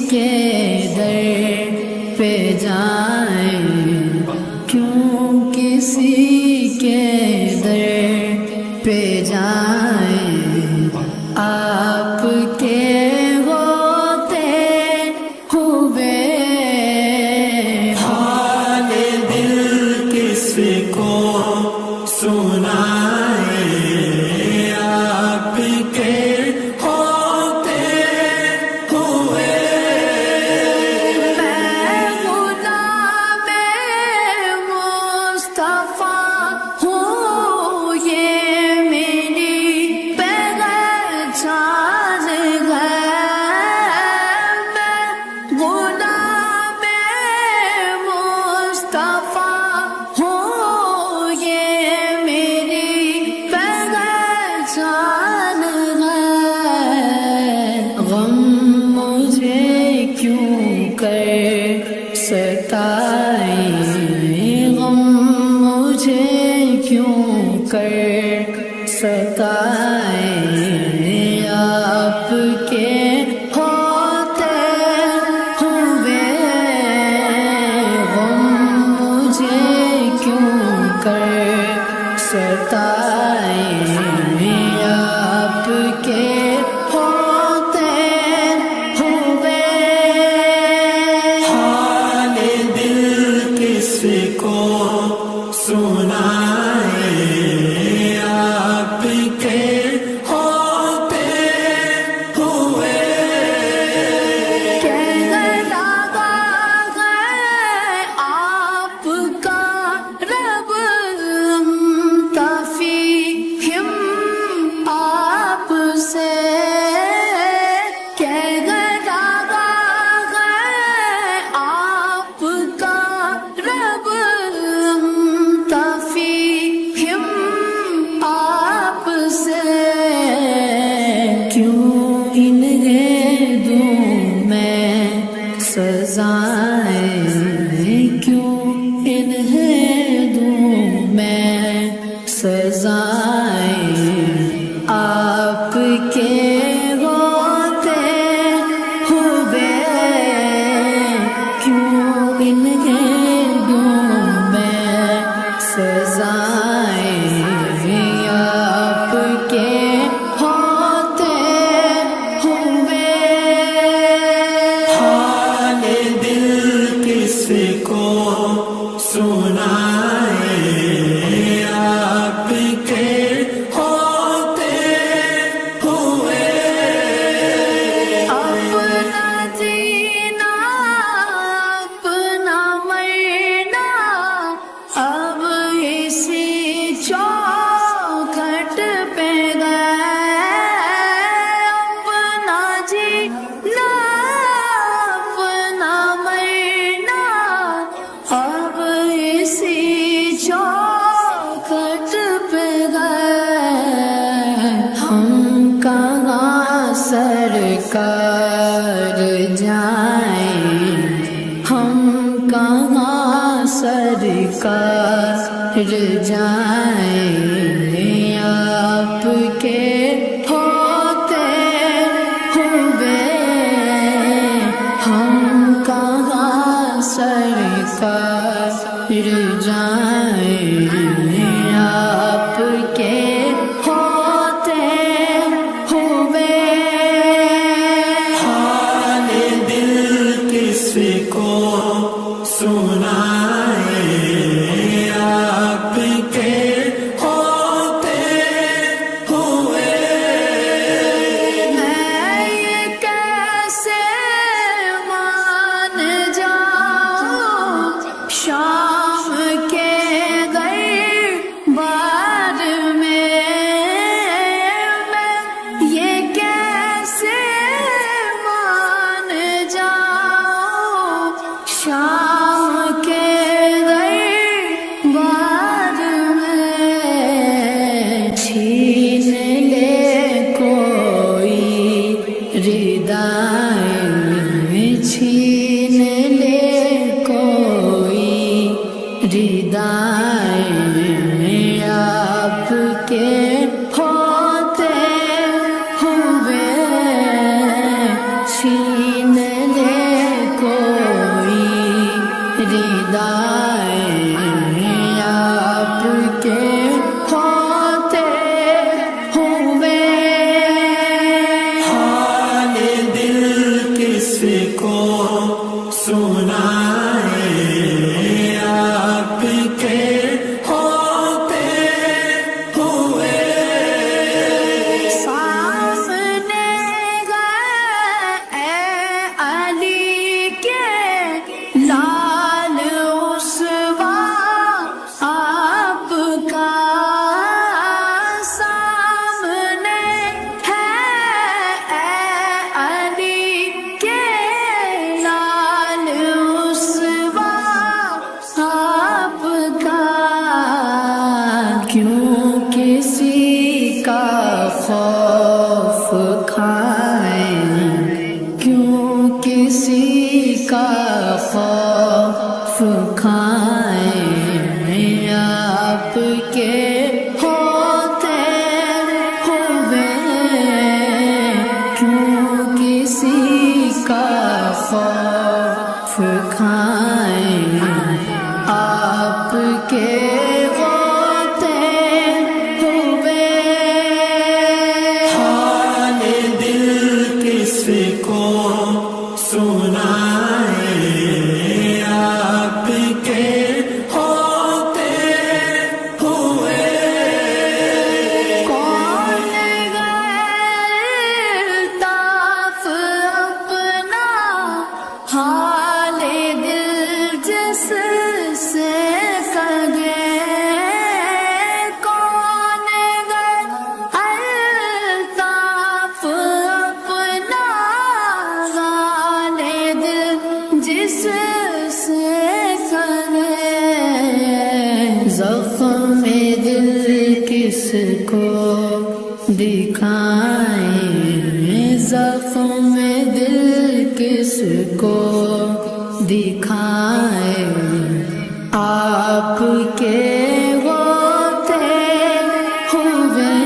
کے در پہ جائیں، کیوں کسی کے در پہ جائیں، آپ کے ہوتے ہوئے حال دل کس کو سنائے، آپ کے ہوتے ہوئے۔ میں غلام مصطفیٰ ہوں، یہ میری پہچان ہے۔ میں غلام مصطفیٰ ہوں، یہ میری پہچان ہے۔ غم مجھے کیوں کر ستائے، غم مجھے کیوں کر ستائے، آپ کے ہوتے ہوئے غم مجھے کیوں کر ستائے، آپ کے ہوتے ہوئے حال دل کس کو سنائے، آپ کے ہوتے ہوئے۔ کہنے لگا ہے آپ کا رب تفہیم آپ سے، کہنے لگا ہے آپ کا رب تفہیم آپ سے، کیوں انہیں دوں میں سزائیں، کیوں انہیں دوں میں سزائیں، آپ کے ہوتے ہوئے کیوں انہیں دوں میں سزائیں، آپ کے ہوتے ہوئے حال دل کس کو سنائے، آپ کے ہوتے ہوئے۔ اپنا جینا اپنا مرنا اب اسی چوکھٹ پہ گئے، اپنا جینا اپنا مرنا اب اسی چوکھٹ پہ گئے، ہم کہاں سرکار جائیں، ہم کہاں سرکار جائیں، آپ کے ہوتے ہوئے ہم کہاں سرکار جائیں، آپ کے ہوتے ہوئے حال دل کس کو سنائے، آپ کے ہوتے ہوئے۔ میں یہ کیسے مان جاؤں، شام کے دربار میں میں یہ کیسے مان جاؤں، شام کسی کا خوف کھائیں آپ کے ہوتے ہوئے، کیوں کسی کا خوف کھائیں آپ کے ہوتے ہوئے۔ حال دل کس کو سنائے آپ کے ہوتے ہوئے، کون الطاف اپنا حال دل جس سے کہے، کون الطاف اپنا حال دل جس سے کرے، زخم دل کس کو دکھائیں، زخم دل کس کو دکھائیں آپ کے ہوتے ہوئے،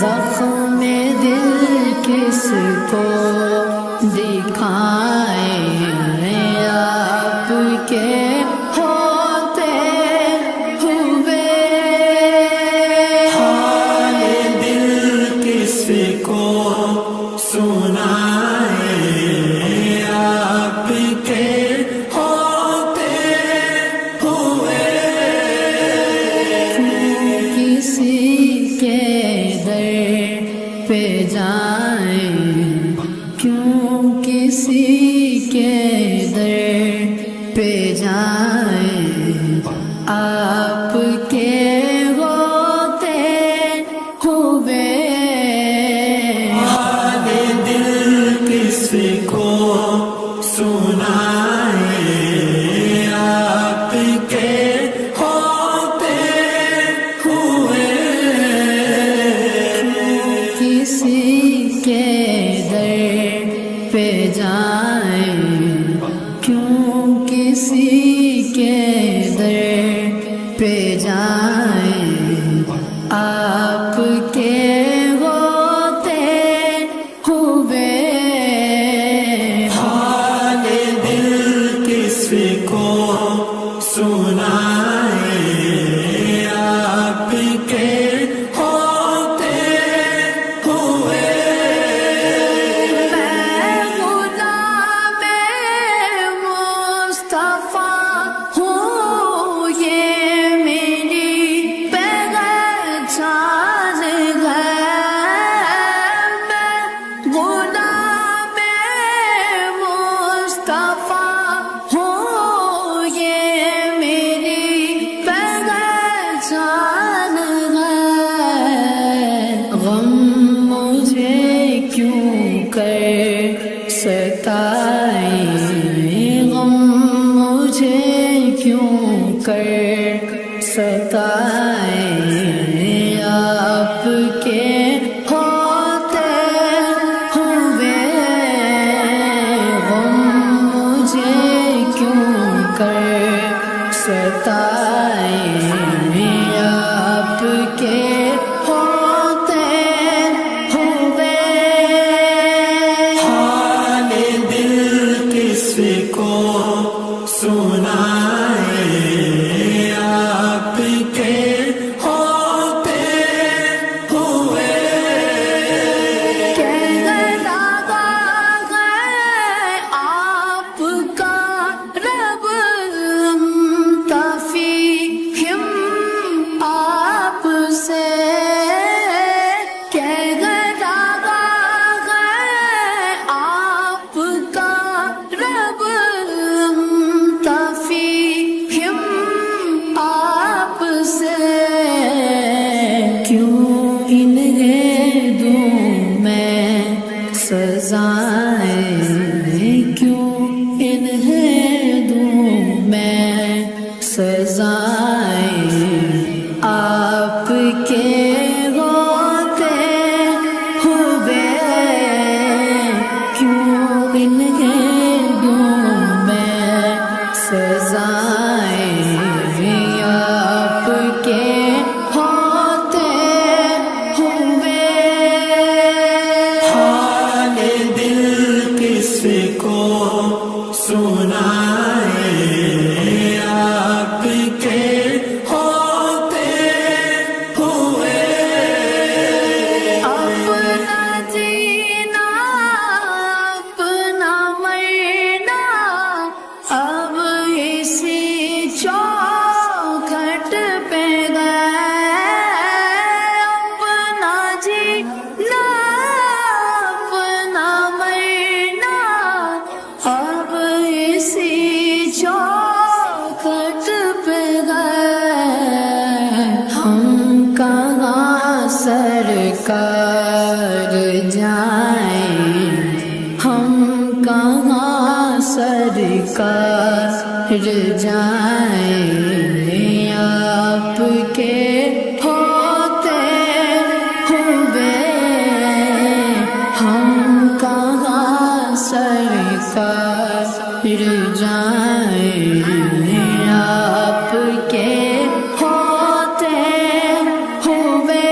زخم دل کس کو دکھائیں آپ کے ہوتے ہوئے۔ حال دل کس کو سنائے آپ کے ہوتے ہوئے، کسی کے در پہ جائیں، کیوں کسی کے در پہ جائیں آپ کے ہوتے ہوئے۔ حال دل کس کو سنائے آپ کے ہوتے ہوئے، کسی کے در پہ جائیں، کیوں کسی کے در پہ جائیں آپ کے ہوتے ہوئے۔ حال دل کس کو سنائے آپ کے ہوتے ہوئے، میں غلام مصطفیٰ ہوں، یہ میری پہچان ہے، میں غلام مصطفیٰ ہوں، یہ میری پہچان ہے، غم مجھے کیوں کر ستائے، غم مجھے کیوں کر ستائے آپ کے ہوتے ہوئے، غم مجھے کیوں کر ستائے آپ کے ہوتے ہوئے۔ حال دل کس کو سنائے آپ کے ہوتے ہوئے اپنا جینا اپنا مرنا اب اسی چوکھٹ پہ گئے اپنا جینا اپنا مرنا اب اسی چوکھٹ پہ گئے ہم کہاں سرکار جائیں ہم کہاں سرکار جائیں آپ کے ہوتے ہوئے ہم کہاں سرکار جائیں آپ کے ہوتے ہوئے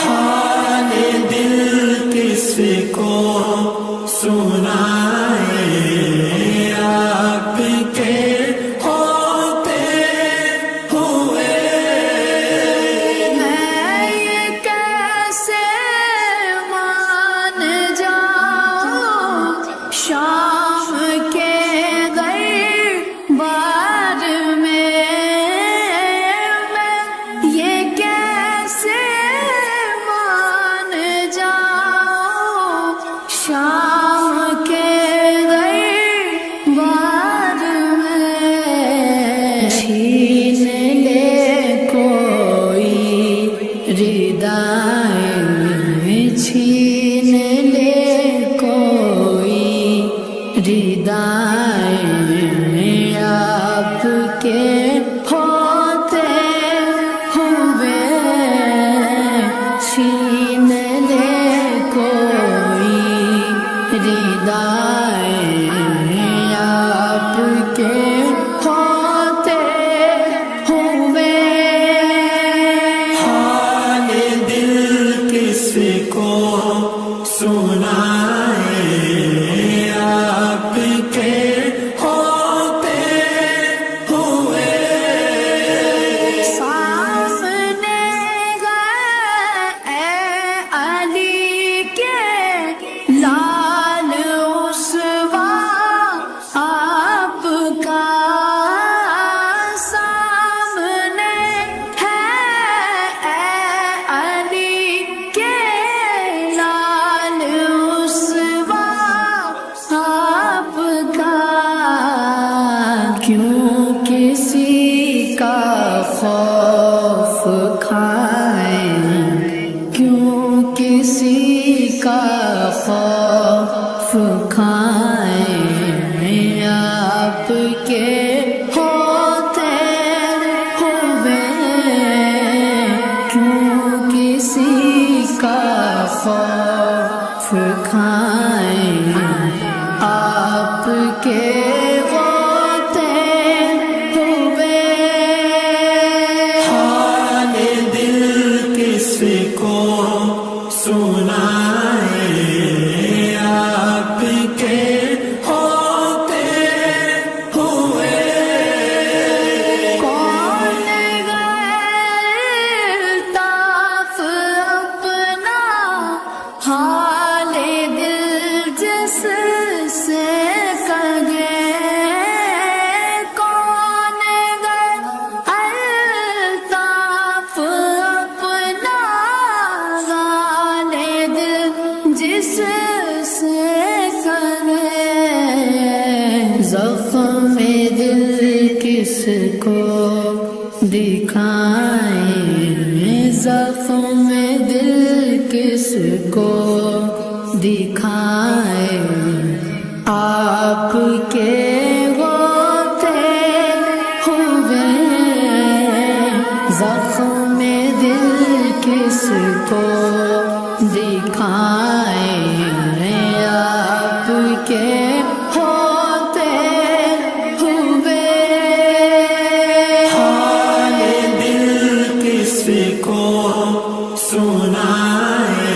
حال دل کس کو سنائے آپ کے ہوتے ہوئے میں یہ کیسے مان جاؤں شام کے دربار میں یہ کیسے مان جاؤں شام کے دربار میں چھین لے کوئی ردائیں چھین لے کوئی ردائیں آپ کے ہوتے ہوئے چھین لے کوئی ردائیں آپ کے ہوتے ہوئے حال دل کس کو سنائے آپ کے ہوتے ہوئے سامنے گئے اے علی کے لال اسوا آپ کا سامنے ہے اے علی کے لال اسوا آپ کا کیوں کسی کا خوف کھائیں کیوں کسی کا خوف کھائیں آپ کے ہوتے ہوئے کیوں کسی کا خوف کھائیں آپ کے ہوتے ہوئے حال دل کس کو سنائے آپ کے ہوتے ہوئے کون غیر الطاف اپنا حال دل جس سے کہے کون غیر الطاف اپنا حال دل جس سے کرے زخم دل کس کو دکھائیں زخم دل کس کو دکھائیں آپ کے ہوتے ہوئے زخم دل کس کو دکھائیں آپ کے ہوتے ہوئے حال دل کس کو سنائے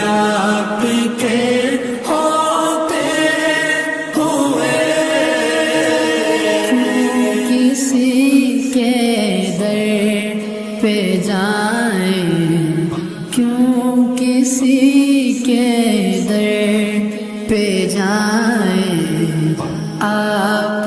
آپ کے پہ جائیں آپ